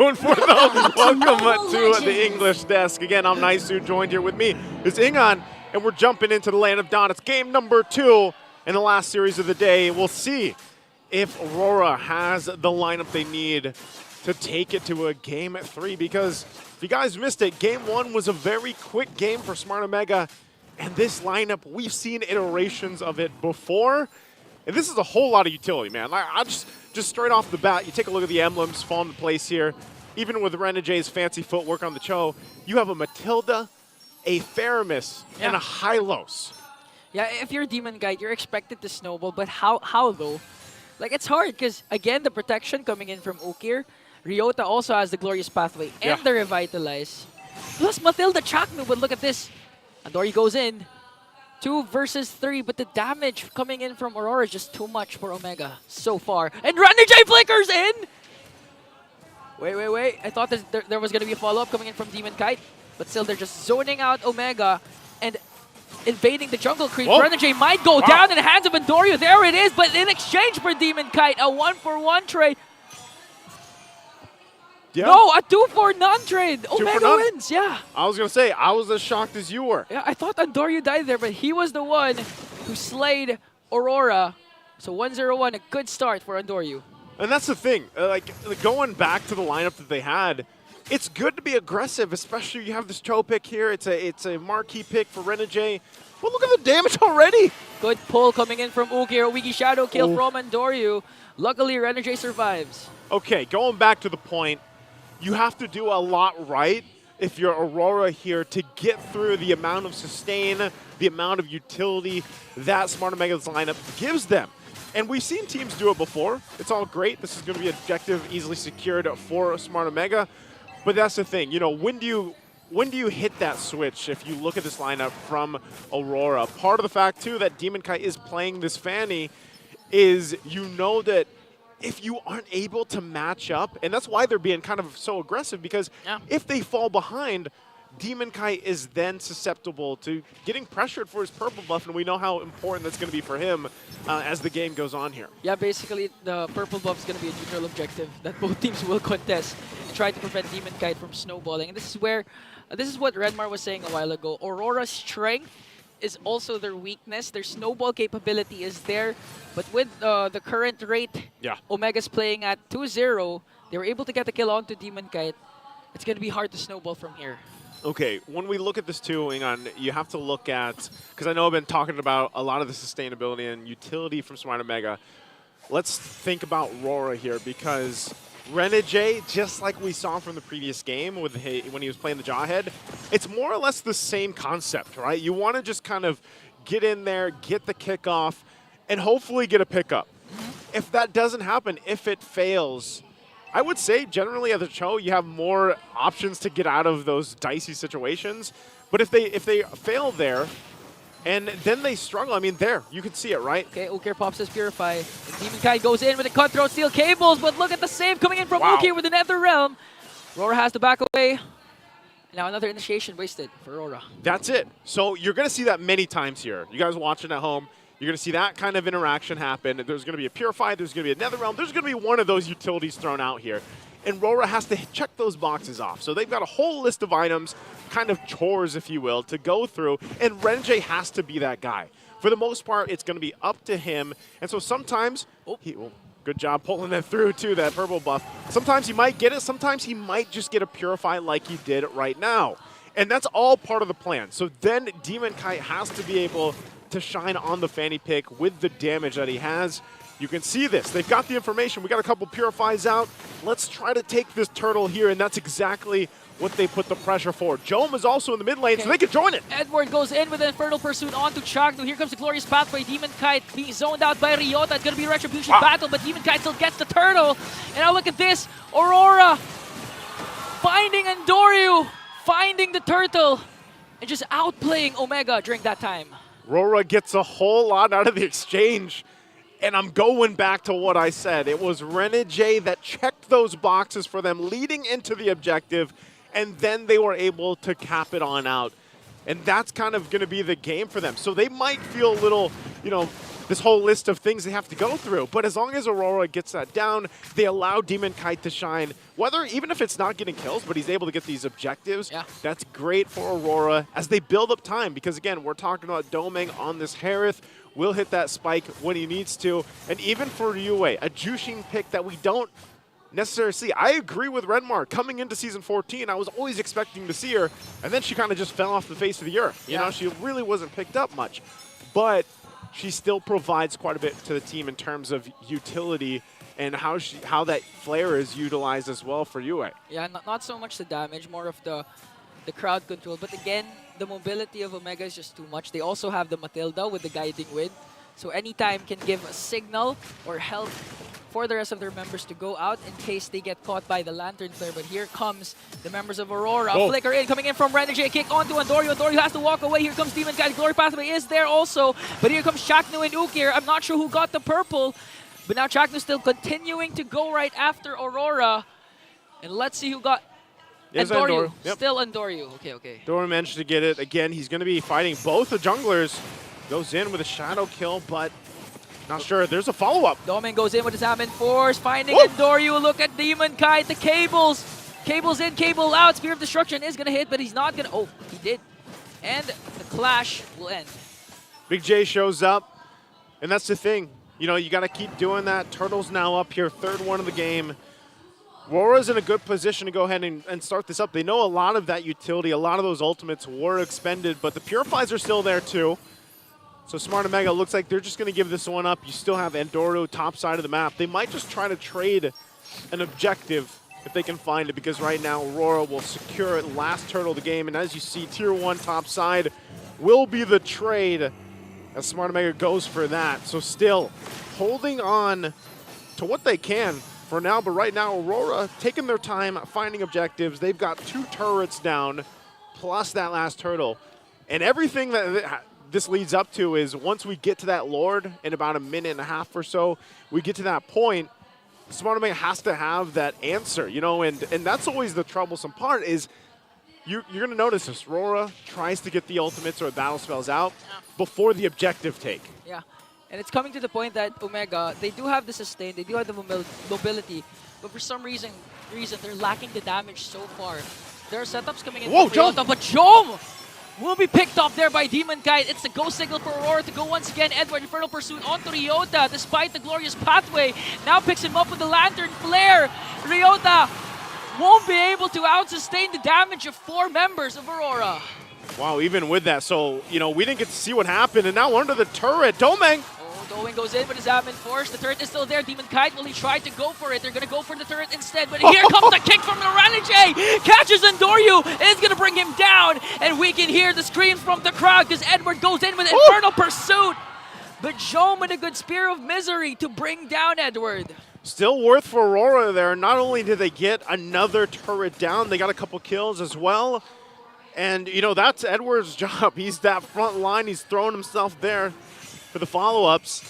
going for, though. Welcome to the English desk. Again, I'm Naisu, joined here with me is Ingan, and we're jumping into the land of Dawn. It's game number 2 in the last series of the day. We'll see if AURORA has the lineup they need to take it to a game at 3, because if you guys missed it, game 1 was a very quick game for Smart Omega, and this lineup, we've seen iterations of it before, and this is a whole lot of utility, man. I just straight off the bat, you take a look at the emblems fall into place here. Even with Renegay's fancy footwork on the Cho, you have a Matilda, a Faramis, and a Hylos. Yeah, if you're Demon Guide, you're expected to snowball, but how though? Like, it's hard because, again, the protection coming in from Ukir. Ryota also has the Glorious Pathway and the Revitalize. Plus Matilda Chaknu, but look at this. Andori goes in. 2 versus 3, but the damage coming in from AURORA is just too much for Omega so far. And Renegay flickers in! Wait. I thought there was going to be a follow-up coming in from Demon Kite, but still they're just zoning out Omega and invading the jungle creep. Renegay might go down in the hands of Andoryu. There it is, but in exchange for Demon Kite, a 1-for-1 trade. Yeah. No, a 2-for none trade. Omega wins, yeah. I was going to say, I was as shocked as you were. Yeah, I thought Andoryu died there, but he was the one who slayed AURORA. So 1-0-1, a good start for Andoryu. And that's the thing, like going back to the lineup that they had, it's good to be aggressive, especially you have this Cho pick here. It's a marquee pick for Renegay. Well, look at the damage already. Good pull coming in from Ukir. Wiki Shadow kill from Andoryu. Luckily, Renegay survives. Okay, going back to the point, you have to do a lot right if you're AURORA here to get through the amount of sustain, the amount of utility that Smart Omega's lineup gives them. And we've seen teams do it before. It's all great. This is going to be an objective easily secured for Smart Omega. But that's the thing, you know, when do you hit that switch if you look at this lineup from AURORA? Part of the fact, too, that Demon Kite is playing this Fanny is you know that if you aren't able to match up, and that's why they're being kind of so aggressive, because if they fall behind, Demon Kite is then susceptible to getting pressured for his purple buff, and we know how important that's going to be for him as the game goes on here. Yeah, basically the purple buff is going to be a neutral objective that both teams will contest, try to prevent Demon Kite from snowballing. And this is what Redmar was saying a while ago. AURORA's strength is also their weakness. Their snowball capability is there, but with the current rate Omega's playing at 2-0, they were able to get the kill onto Demon Kite. It's going to be hard to snowball from here. Okay, when we look at this too, Ingan, you have to look at, because I know I've been talking about a lot of the sustainability and utility from Smart Omega. Let's think about AURORA here, because Renegay, just like we saw from the previous game with when he was playing the Jawhead, it's more or less the same concept, right? You want to just kind of get in there, get the kickoff, and hopefully get a pickup. If that doesn't happen, if it fails, I would say generally at the Cho, you have more options to get out of those dicey situations. But if they fail there, and then they struggle, I mean, there, you can see it, right? Okay, Ukir pops his Purify. And Demon Kite goes in with the cutthroat steel cables, but look at the save coming in from Ukir with the Nether Realm. AURORA has to back away. Now another initiation wasted for AURORA. That's it. So you're going to see that many times here. You guys watching at home, you're going to see that kind of interaction happen. There's going to be a Purify, there's going to be a Nether Realm, there's going to be one of those utilities thrown out here. And AURORA has to check those boxes off. So they've got a whole list of items, kind of chores, if you will, to go through. And Renegay has to be that guy. For the most part, it's going to be up to him. And so sometimes, good job pulling that through, too, that purple buff. Sometimes he might get it. Sometimes he might just get a Purify like he did right now. And that's all part of the plan. So then Demon Kite has to be able to shine on the Fanny pick with the damage that he has. You can see this. They've got the information. We got a couple Purifies out. Let's try to take this turtle here, and that's exactly what they put the pressure for. Jome is also in the mid lane, so they can join it. Edward goes in with an Infernal Pursuit onto Chaknu. Here comes the Glorious Pathway. Demon Kite being zoned out by Ryota. It's going to be a Retribution battle, but Demon Kite still gets the turtle. And now look at this. AURORA finding Andoryu, finding the turtle, and just outplaying Omega during that time. AURORA gets a whole lot out of the exchange. And I'm going back to what I said. It was Renegay that checked those boxes for them leading into the objective, and then they were able to cap it on out. And that's kind of going to be the game for them. So they might feel a little, you know, this whole list of things they have to go through. But as long as Aurora gets that down, they allow Demon Kite to shine. Even if it's not getting kills, but he's able to get these objectives, that's great for Aurora as they build up time. Because again, we're talking about Domeng on this Harith. Will hit that spike when he needs to. And even for Yue, a Jushin pick that we don't necessarily see. I agree with Redmar. Coming into Season 14, I was always expecting to see her, and then she kind of just fell off the face of the earth. You know, she really wasn't picked up much. But she still provides quite a bit to the team in terms of utility and how that flare is utilized as well for Yue. Yeah, not so much the damage, more of the crowd control. But again, the mobility of Omega is just too much. They also have the Matilda with the guiding wind. So anytime can give a signal or help for the rest of their members to go out in case they get caught by the Lantern Flare. But here comes the members of Aurora. Flicker in, coming in from Renegade. Kick onto Andorio. Andorio has to walk away. Here comes Demon Kite. Glory Pathway is there also. But here comes Chaknu and Ukir. I'm not sure who got the purple. But now Chaknu still continuing to go right after Aurora. And let's see who got Andorio. Still Andorio. Okay. Andorio managed to get it. Again, he's going to be fighting both the junglers. Goes in with a shadow kill, but not sure. There's a follow-up. Domeng goes in with his Salmon Force, finding Andorio. Look at Demon Kite, the cables. Cables in, cable out. Spear of Destruction is going to hit, but he's not going to... Oh, he did. And the clash will end. Big J shows up, and that's the thing. You know, you got to keep doing that. Turtle's now up here, third one of the game. Rora's in a good position to go ahead and start this up. They know a lot of that utility, a lot of those ultimates were expended, but the Purifies are still there too. So Smart Omega looks like they're just going to give this one up. You still have Andorio top side of the map. They might just try to trade an objective if they can find it, because right now Aurora will secure it last turtle of the game. And as you see, Tier 1 top side will be the trade as Smart Omega goes for that. So still holding on to what they can for now. But right now, Aurora taking their time finding objectives. They've got 2 turrets down plus that last turtle. And everything that this leads up to is once we get to that Lord in about a minute and a half or so, we get to that point, Smart Omega has to have that answer, you know, and that's always the troublesome part is you're going to notice this. Aurora tries to get the ultimates or battle spells out before the objective take. Yeah, and it's coming to the point that Omega, they do have the sustain, they do have the mobility, but for some reason they're lacking the damage so far. There are setups coming in from Ryota, but Jom will be picked off there by Demon Kite. It's the go signal for Aurora to go once again. Edward, Infernal Pursuit onto Ryota, despite the glorious pathway. Now picks him up with the Lantern Flare. Ryota won't be able to out-sustain the damage of 4 members of Aurora. Wow, even with that. So, you know, we didn't get to see what happened, and now under the turret, Domeng. Domeng goes in with his Admin Force. The turret is still there. Demon Kite, will he try to go for it? They're going to go for the turret instead. But here comes the kick from Loranije. Catches Andorio. Is going to bring him down. And we can hear the screams from the crowd because Edward goes in with Infernal Pursuit. But Jom with a good Spear of Misery to bring down Edward. Still worth for Aurora there. Not only did they get another turret down, they got a couple kills as well. And, you know, that's Edward's job. He's that front line. He's throwing himself there for the follow-ups.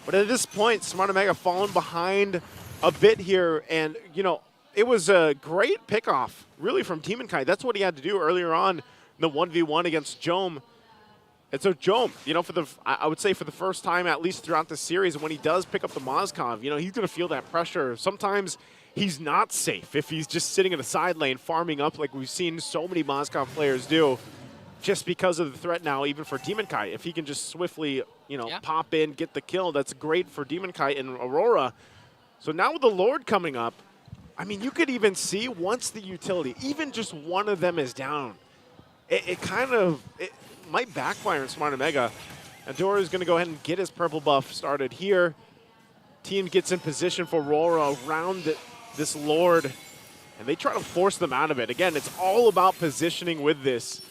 But at this point, Smart Omega fallen behind a bit here. And, you know, it was a great pickoff, really, from Demon Kite. That's what he had to do earlier on in the 1v1 against Jom. And so Jom, you know, I would say for the first time, at least throughout the series, when he does pick up the Mozkov, you know, he's going to feel that pressure. Sometimes he's not safe if he's just sitting in a side lane farming up like we've seen so many Mozkov players do. Just because of the threat now, even for Demon Kite. If he can just swiftly, you know, pop in, get the kill, that's great for Demon Kite and Aurora. So now with the Lord coming up, I mean, you could even see once the utility, even just one of them is down, it might backfire in Smart Omega. Andorio is going to go ahead and get his purple buff started here. Team gets in position for Aurora around this Lord, and they try to force them out of it. Again, it's all about positioning with this,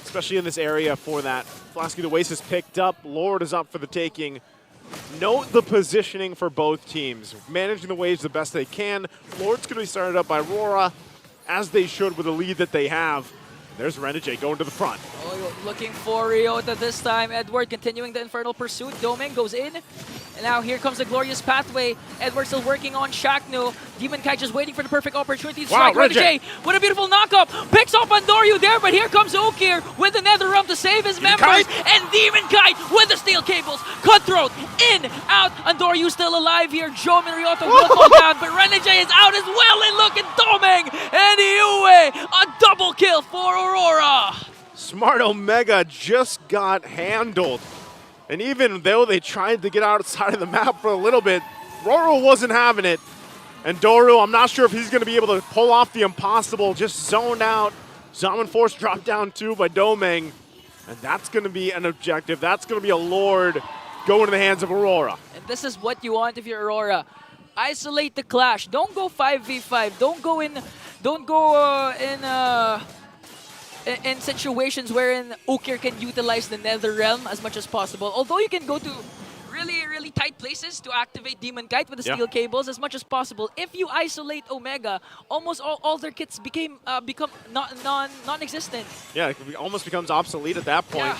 especially in this area for that. Flasky the Waste is picked up. Lord is up for the taking. Note the positioning for both teams. Managing the waves the best they can. Lord's going to be started up by RORA, as they should with the lead that they have. There's Renegade going to the front. Oh, looking for Ryota this time. Edward continuing the Infernal Pursuit. Domeng goes in. And now here comes the glorious pathway. Edward still working on Shaknu. Demon Kite just waiting for the perfect opportunity to strike. Renegade with a beautiful knockup. Picks off Andoryu there, but here comes Okir with the Nether Realm to save his members. And Demon Kite with the steel cables. Cutthroat in, out. Andoryu still alive here. Jom and Ryota will fall down, but Renegade is out as well. And look at Domeng and Yue. A double kill for Aurora. Smart Omega just got handled. And even though they tried to get outside of the map for a little bit, RORA wasn't having it. And Doru, I'm not sure if he's going to be able to pull off the impossible, just zoned out. Zaman Force dropped down 2 by Domeng. And that's going to be an objective. That's going to be a Lord going to the hands of Aurora. And this is what you want if you're Aurora. Isolate the clash. Don't go 5v5. Don't go in situations wherein Okir can utilize the Nether Realm as much as possible. Although you can go to really tight places to activate Demon Kite with the steel cables as much as possible. If you isolate Omega, almost all their kits become non-existent. Yeah, it almost becomes obsolete at that point. Yeah.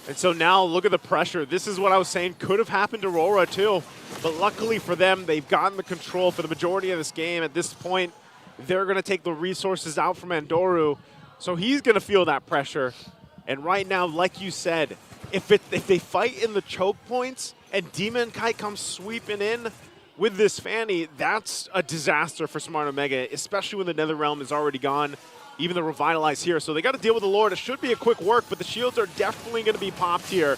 And so now look at the pressure. This is what I was saying could have happened to Aurora too. But luckily for them, they've gotten the control for the majority of this game. At this point, they're going to take the resources out from Andoru. So he's going to feel that pressure. And right now, like you said, if they fight in the choke points and Demon Kite comes sweeping in with this Fanny, that's a disaster for Smart Omega, especially when the Nether Realm is already gone. Even the Revitalize here. So they got to deal with the Lord. It should be a quick work, but the shields are definitely going to be popped here.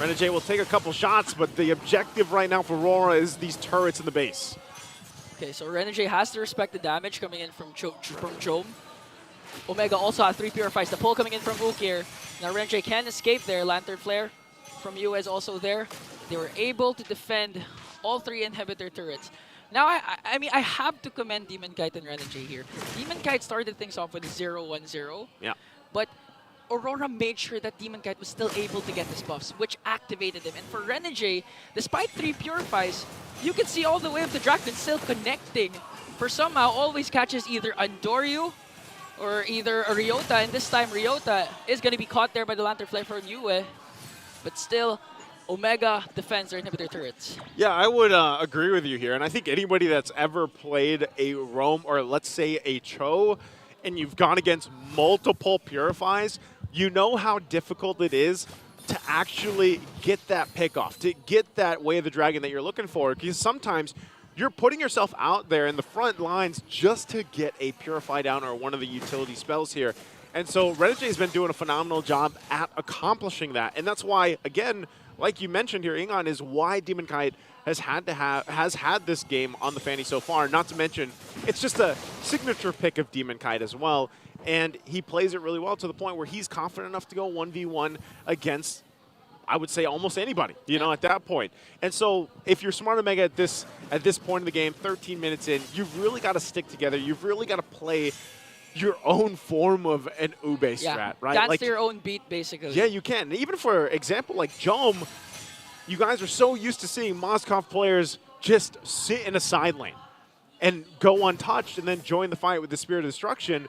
Renegade will take a couple shots, but the objective right now for Aurora is these turrets in the base. Okay, so Renegade has to respect the damage coming in from Jom. Omega also has 3 Purifies. The pull coming in from Ukir. Now Renegade can escape there. Lantern Flare from Yue is also there. They were able to defend all 3 inhibitor turrets. Now, I mean, I have to commend Demon Kite and Renegade here. Demon Kite started things off with 0-1-0. Yeah. But Aurora made sure that Demon Kite was still able to get his buffs, which activated him. And for Renegade, despite 3 Purifies, you can see all the way up the Dragon still connecting. For somehow, always catches either Andoryu or either a Ryota, and this time Ryota is going to be caught there by the Lantern Flare from Yue. But still, Omega defends their inhibitor turrets. Yeah, I would agree with you here. And I think anybody that's ever played a Roam or let's say a Cho and you've gone against multiple Purifies, you know how difficult it is to actually get that pick off, to get that Way of the Dragon that you're looking for. Because sometimes you're putting yourself out there in the front lines just to get a Purify down or one of the utility spells here. And so Renegade's been doing a phenomenal job at accomplishing that. And that's why, again, like you mentioned here, Ingon, is why Demon Kite has had this game on the Fanny so far. Not to mention, it's just a signature pick of Demon Kite as well. And he plays it really well to the point where he's confident enough to go 1v1 against, I would say, almost anybody, you know, at that point. And so if you're Smart Omega at this point in the game, 13 minutes in, you've really got to stick together. You've really got to play your own form of an Ube strat, right? Dance like, to your own beat, basically. Yeah, you can. Even for example, like Jom, you guys are so used to seeing Moskov players just sit in a side lane and go untouched and then join the fight with the Spirit of Destruction.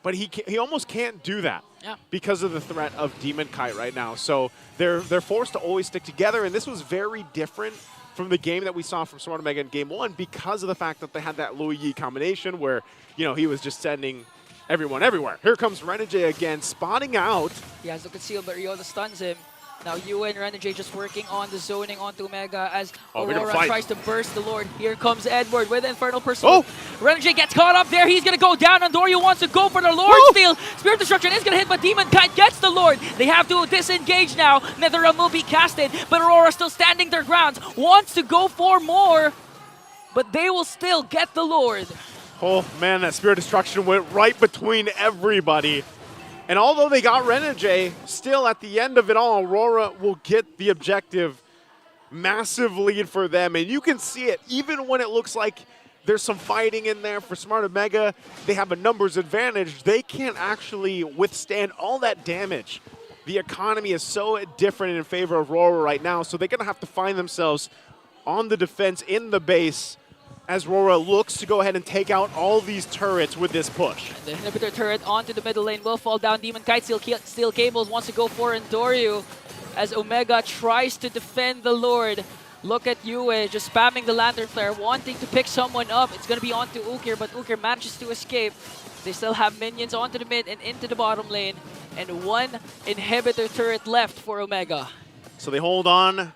But he almost can't do that because of the threat of Demon Kite right now. So they're forced to always stick together, and this was very different from the game that we saw from Smart Omega in Game 1 because of the fact that they had that Louis Yi combination where, you know, he was just sending everyone everywhere. Here comes Renegade again, spotting out. He has the conceal, but Ryota stuns him. Now Yue and Renegade just working on the zoning onto Omega as Aurora tries to burst the Lord. Here comes Edward with Infernal Pursuit. Oh! Renegade gets caught up there. He's going to go down. Andoryu wants to go for the Lord steal. Spirit Destruction is going to hit, but Demon Kite gets the Lord. They have to disengage now. NetherRealm will be casted, but Aurora still standing their grounds. Wants to go for more, but they will still get the Lord. Oh man, that Spirit Destruction went right between everybody. And although they got Renegade, still at the end of it all, Aurora will get the objective. Massive lead for them, and you can see it even when it looks like there's some fighting in there for Smart Omega. They have a numbers advantage. They can't actually withstand all that damage. The economy is so different in favor of Aurora right now, so they're going to have to find themselves on the defense in the base as Aurora looks to go ahead and take out all these turrets with this push. The inhibitor turret onto the middle lane will fall down. Demon Kite steel cables wants to go for Andoryu as Omega tries to defend the Lord. Look at Yue just spamming the Lantern Flare, wanting to pick someone up. It's going to be onto Ukir, but Ukir manages to escape. They still have minions onto the mid and into the bottom lane. And one inhibitor turret left for Omega. So they hold on.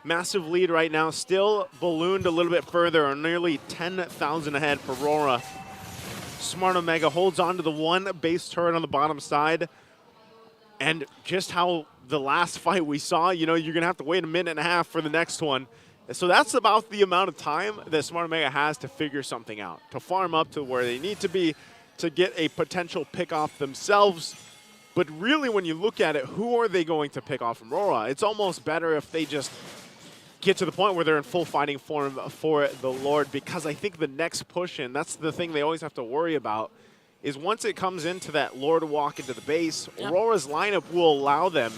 Massive lead right now. Still ballooned a little bit further, or nearly 10,000 ahead for RORA. Smart Omega holds on to the one base turret on the bottom side. And just how the last fight we saw, you know, you're going to have to wait a minute and a half for the next one. So that's about the amount of time that Smart Omega has to figure something out, to farm up to where they need to be, to get a potential pick off themselves. But really, when you look at it, who are they going to pick off from RORA? It's almost better if they just get to the point where they're in full fighting form for the Lord, because I think the next push in, that's the thing they always have to worry about, is once it comes into that Lord walk into the base, RORA's lineup will allow them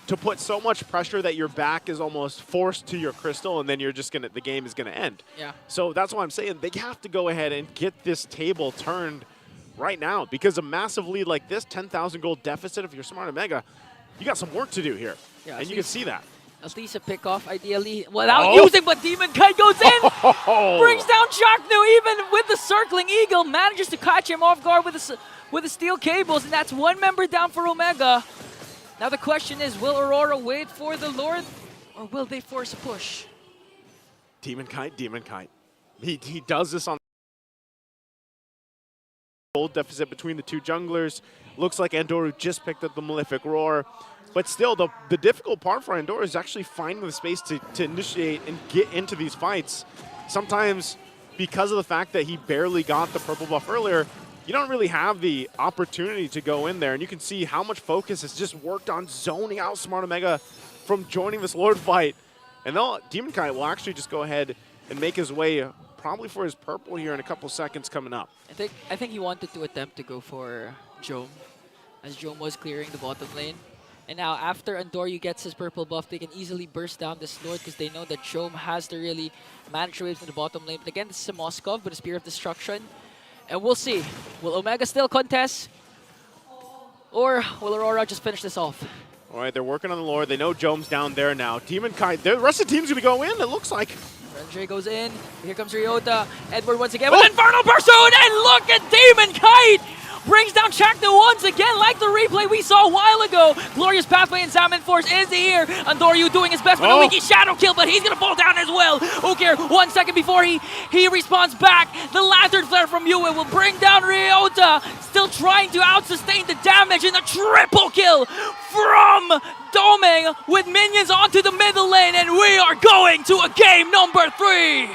to put so much pressure that your back is almost forced to your crystal, and then you're just the game is gonna end. Yeah. So that's why I'm saying they have to go ahead and get this table turned right now, because a massive lead like this, 10,000 gold deficit, if you're Smart Omega, you got some work to do here, and you can see that. At least a pick off, ideally, without using, but Demon Kite goes in, brings down Chaknu, even with the circling eagle, manages to catch him off guard with the steel cables, and that's one member down for Omega. Now the question is, will Aurora wait for the Lord, or will they force a push? Demon Kite, Demon Kite. He does this on gold deficit between the two junglers. Looks like Andoru just picked up the Malefic Roar. But still, the difficult part for Andoru is actually finding the space to initiate and get into these fights. Sometimes, because of the fact that he barely got the purple buff earlier, you don't really have the opportunity to go in there. And you can see how much focus has just worked on zoning out Smart Omega from joining this Lord fight. And Demon Kite will actually just go ahead and make his way probably for his purple here in a couple seconds coming up. I think he wanted to attempt to go for Jome, as Jome was clearing the bottom lane. And now after Andoru gets his purple buff, they can easily burst down this Lord because they know that Jome has to really manage waves in the bottom lane. But again, this is a Moskov with a Spear of Destruction. And we'll see. Will Omega still contest? Or will Aurora just finish this off? All right, they're working on the Lord. They know Jome's down there now. Demon Kite, the rest of the team's going to go in, it looks like. Renjay goes in. Here comes Ryota. Edward once again with Infernal Pursuit. And look at Demon Kite! Brings down Chaknu once again, like the replay we saw a while ago. Glorious Pathway and Salmon Force is here. Andoru doing his best with a Wiki Shadow Kill, but he's going to fall down as well. Ukir, 1 second before he responds back. The Lantern Flare from Yue will bring down Ryota. Still trying to out-sustain the damage in a triple kill from Doming with minions onto the middle lane. And we are going to a game number 3.